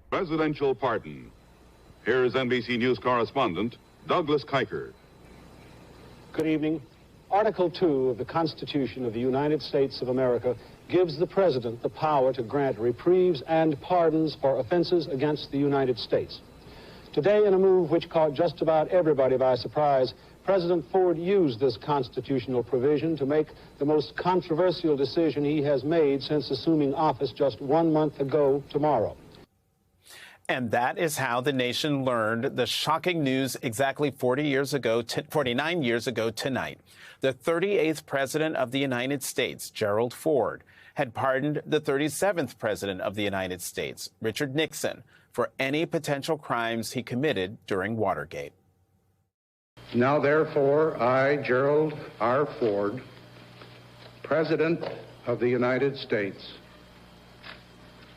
Presidential pardon. Here's NBC News correspondent Douglas Kiker. Good evening. Article 2 of the Constitution of the United States of America gives the President the power to grant reprieves and pardons for offenses against the United States. Today, in a move which caught just about everybody by surprise, President Ford used this constitutional provision to make the most controversial decision he has made since assuming office just 1 month ago tomorrow. And that is how the nation learned the shocking news exactly 49 years ago tonight. The 38th President of the United States, Gerald Ford, had pardoned the 37th President of the United States, Richard Nixon, for any potential crimes he committed during Watergate. Now, therefore, I, Gerald R. Ford, President of the United States,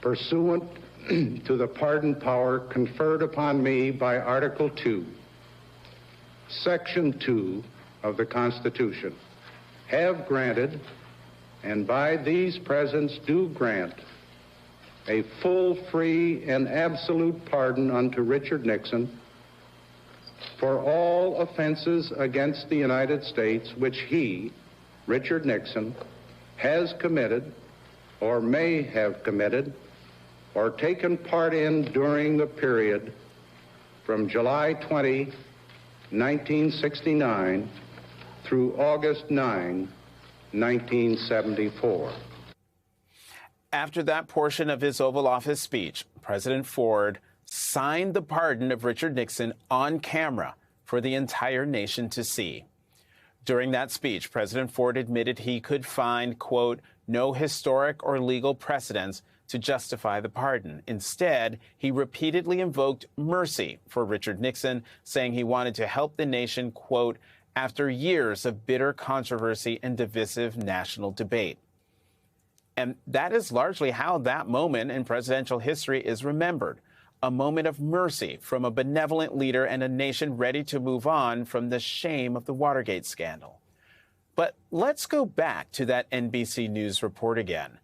pursuant to the pardon power conferred upon me by Article 2, Section 2 of the Constitution, have granted, and by these presents do grant, a full, free, and absolute pardon unto Richard Nixon for all offenses against the United States which he, Richard Nixon, has committed or may have committed or taken part in during the period from July 20, 1969 through August 9, 1974. After that portion of his Oval Office speech, President Ford signed the pardon of Richard Nixon on camera for the entire nation to see. During that speech, President Ford admitted he could find, quote, no historic or legal precedents to justify the pardon. Instead, he repeatedly invoked mercy for Richard Nixon, saying he wanted to help the nation, quote, after years of bitter controversy and divisive national debate. And that is largely how that moment in presidential history is remembered. A moment of mercy from a benevolent leader and a nation ready to move on from the shame of the Watergate scandal. But let's go back to that NBC News report again.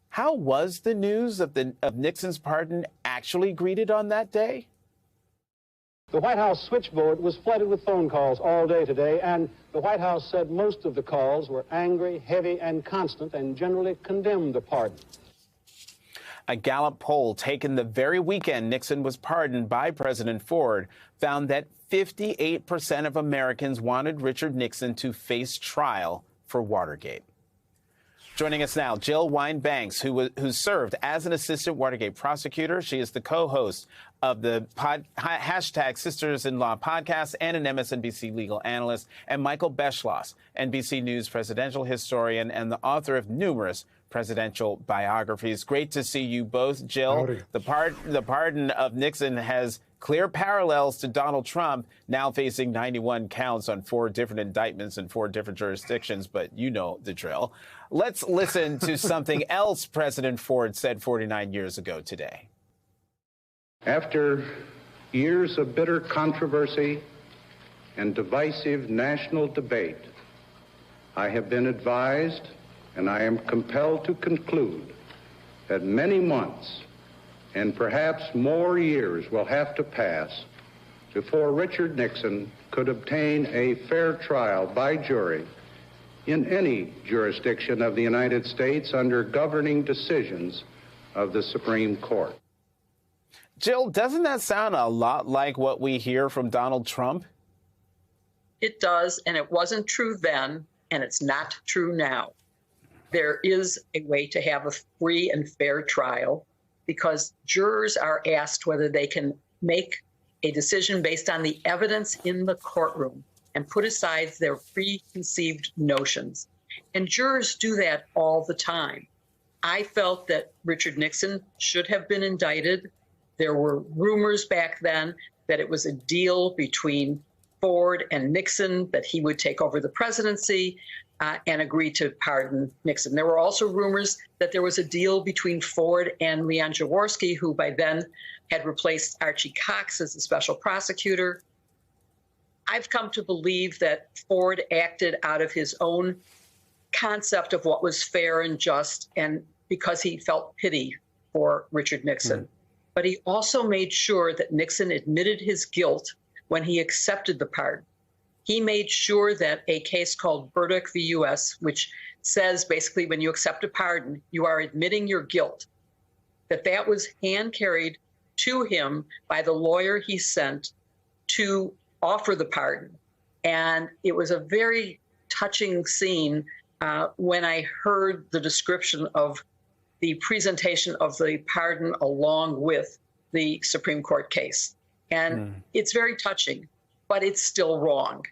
How was the news of Nixon's pardon actually greeted on that day? The White House switchboard was flooded with phone calls all day today, and the White House said most of the calls were angry, heavy, and constant, and generally condemned the pardon. A Gallup poll taken the very weekend Nixon was pardoned by President Ford found that 58% of Americans wanted Richard Nixon to face trial for Watergate. Joining us now, Jill Wine-Banks, who served as an assistant Watergate prosecutor. She is the co-host of the hashtag Sisters-in-Law podcast and an MSNBC legal analyst, and Michael Beschloss, NBC News presidential historian and the author of numerous presidential biographies. Great to see you both, Jill. Howdy. The pardon of Nixon has clear parallels to Donald Trump, now facing 91 counts on 4 different indictments in 4 different jurisdictions, but you know the drill. Let's listen to something else President Ford said 49 years ago today. After years of bitter controversy and divisive national debate, I have been advised, and I am compelled to conclude, that many months and perhaps more years will have to pass before Richard Nixon could obtain a fair trial by jury in any jurisdiction of the United States under governing decisions of the Supreme Court. Jill, doesn't that sound a lot like what we hear from Donald Trump? It does, and it wasn't true then, and it's not true now. There is a way to have a free and fair trial because jurors are asked whether they can make a decision based on the evidence in the courtroom and put aside their preconceived notions. And jurors do that all the time. I felt that Richard Nixon should have been indicted. There were rumors back then that it was a deal between Ford and Nixon, that he would take over the presidency and agree to pardon Nixon. There were also rumors that there was a deal between Ford and Leon Jaworski, who by then had replaced Archie Cox as the special prosecutor. I've come to believe that Ford acted out of his own concept of what was fair and just, and because he felt pity for Richard Nixon. but he also made sure that Nixon admitted his guilt when he accepted the pardon. He made sure that a case called Burdick v. U.S., which says basically when you accept a pardon, you are admitting your guilt, that was hand-carried to him by the lawyer he sent to offer the pardon. And it was a very touching scene when I heard the description of the presentation of the pardon along with the Supreme Court case. And it's very touching, but it's still wrong.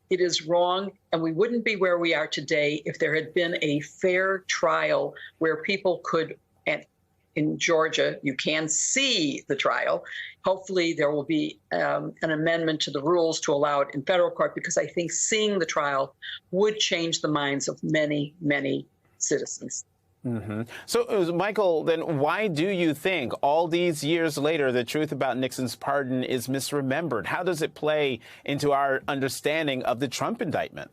It is wrong, and we wouldn't be where we are today if there had been a fair trial where people could, and in Georgia, you can see the trial. Hopefully there will be an amendment to the rules to allow it in federal court, because I think seeing the trial would change the minds of many, many citizens. So, Michael, then why do you think all these years later the truth about Nixon's pardon is misremembered? How does it play into our understanding of the Trump indictment?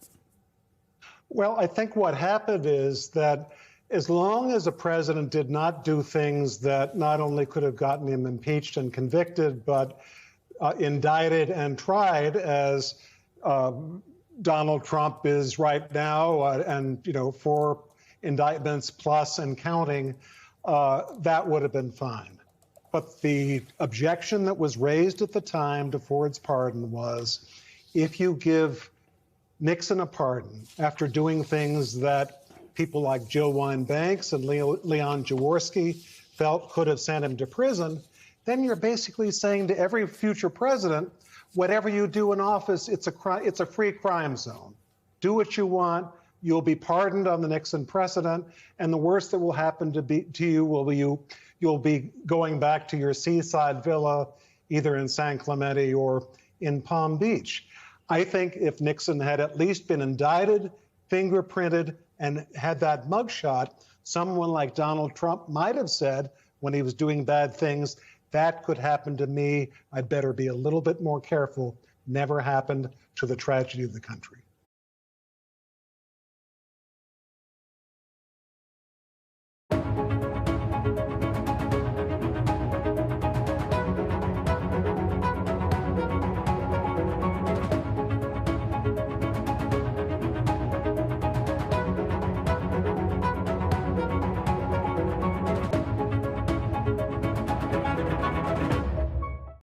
Well, I think what happened is that as long as a president did not do things that not only could have gotten him impeached and convicted, but indicted and tried, as Donald Trump is right now, and, 4 indictments plus and counting, that would have been fine. But the objection that was raised at the time to Ford's pardon was, if you give Nixon a pardon after doing things that people like Jill Wine-Banks and Leon Jaworski felt could have sent him to prison, then you're basically saying to every future president, whatever you do in office, it's a free crime zone. Do what you want. You'll be pardoned on the Nixon precedent, and the worst that will happen to you will be you'll be going back to your seaside villa, either in San Clemente or in Palm Beach. I think if Nixon had at least been indicted, fingerprinted, and had that mugshot, someone like Donald Trump might have said when he was doing bad things, that could happen to me. I'd better be a little bit more careful. Never happened, to the tragedy of the country.